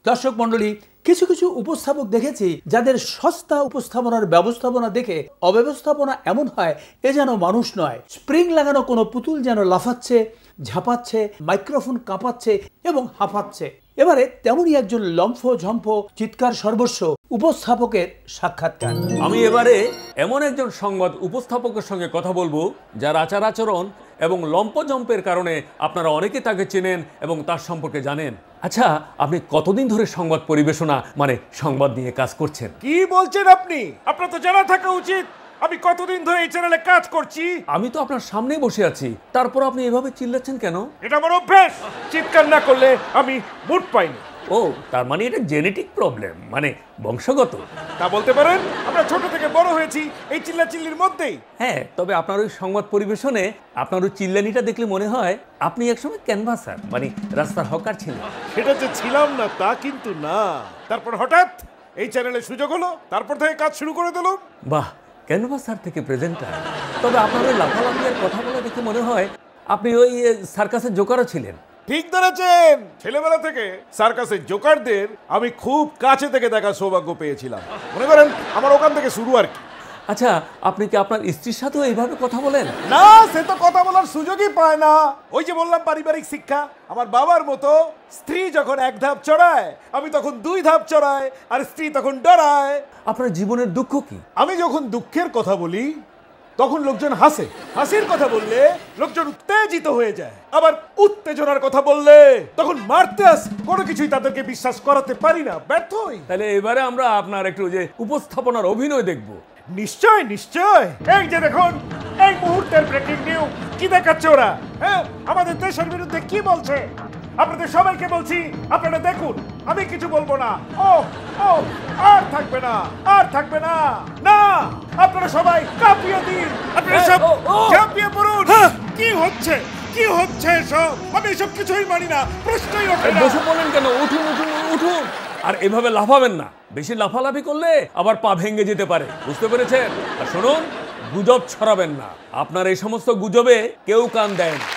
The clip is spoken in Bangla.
দর্শক মণ্ডলী, কিছু কিছু উপস্থাপক দেখেছি যাদের সস্তা উপস্থাপনার ব্যবস্থাপনা দেখে অব্যবস্থাপনা এমন হয় এ যেন মানুষ নয়। স্প্রিং লাগানো কোনো পুতুল যেন লাফাচ্ছে, ঝাঁপাচ্ছে, মাইক্রোফোন কাঁপাচ্ছে এবং হাঁপাচ্ছে। এবারে তেমনই একজন লম্ফ ঝম্প চিৎকার সর্বস্ব উপস্থাপকের সাক্ষাৎকার। আমি এবারে এমন একজন সংবাদ উপস্থাপকের সঙ্গে কথা বলবো যার আচার আচরণ এবং লম্পজম্পের কারণে আপনারা অনেকে তাকে চেনেন এবং তার সম্পর্কে জানেন। আচ্ছা, আপনি কতদিন ধরে সংবাদ পরিবেশনা মানে সংবাদ নিয়ে কাজ করছেন? কি বলছেন আপনি? আপনার তো জানা থাকা উচিত আমি কতদিন ধরে এই চ্যানেলে কাজ করছি। আমি তো আপনার সামনেই বসে আছি, তারপর আপনি এভাবে চিল্লাচ্ছেন কেন? এটা আমার অভ্যাস, চিৎকার না করলে আমি মুড পাই না। ও, তার মানে এটা জেনেটিক প্রবলেম, মানে বংশগত। তা বলতে পারেন, আমরা ছোট থেকে বড় হয়েছি এই চিল্লাচিল্লির মধ্যেই। হ্যাঁ, তবে আপনার ওই সংবাদ পরিবেশনে আপনার ওই চিল্লানিটা দেখলে মনে হয় আপনি একসময় ক্যানভাসার মানে রাস্তার হকার ছিলেন। সেটা যে ছিলাম না তা কিন্তু না। তারপর হঠাৎ এই চ্যানেলে সুযোগ হলো, তারপর থেকে কাজ শুরু করে দিলাম। বাহ, ক্যানভাসার থেকে প্রেজেন্টার। তবে আপনার ওই লাফালাফি আর কথা বলা দেখে মনে হয় আপনি ওই সার্কাসের জোকারও ছিলেন। ঠিক ধরেছেন, ছেলেবেলা থেকে সার্কাসের জোকারদের আমি খুব কাছে থেকে দেখার সৌভাগ্য পেয়েছিলাম। মনে করেন আমার ওখান থেকে শুরু আর কি। আচ্ছা, আপনি কি আপনার স্ত্রীর সাথেও এইভাবে কথা বলেন? না, সে তো কথা বলার সুযোগই পায় না। ওই যে বললাম পারিবারিক শিক্ষা। আমার বাবার মতো স্ত্রী যখন এক ধাপ চড়ায় আমি তখন দুই ধাপ চড়াই, আর স্ত্রী তখন ডরায়। আপনার জীবনের দুঃখ কি? আমি যখন দুঃখের কথা বলি তখন লোকজন হাসে, হাসির কথা বললে লোকজন উত্তেজিত হয়ে যায়, আবার উত্তেজনার কথা বললে তখন মারতে আসে। কোনো কিছুই তাদেরকে বিশ্বাস করাতে পারি না, ব্যর্থ হই। তাহলে এবারে আমরা আপনার একটু যে উপস্থাপনার অভিনয় দেখব। নিশ্চয় নিশ্চয়। এই যে দেখুন, এই মুহূর্তের ব্রেকিং নিউজ। কি দেখাচ্ছে ওরা? হ্যাঁ, আমাদের দেশের বিরুদ্ধে কি বলছে? আপনাদের সবাইকে বলছি, আপনারা দেখুন, আমি কিছু বলবো না। ও ও আর থাকবে না, আর থাকবে না। না, আপনারা সবাই কাঁপিয়ে দিন, আপনারা সব কাঁপিয়ে পড়ুন। কি হচ্ছে, কি হচ্ছে সব? আমি এসব কিছুই মানি না, প্রশ্নই ওঠে না। বসে পড়লেন কেন? উঠুন উঠুন উঠুন। আর এভাবে লাফাবেন না, বেশি লাফালাফি করলে আবার পা ভেঙে যেতে পারে, বুঝতে পেরেছেন? আর শুনুন, গুজব ছড়াবেন না। আপনার এই সমস্ত গুজবে কেউ কান দেয় না।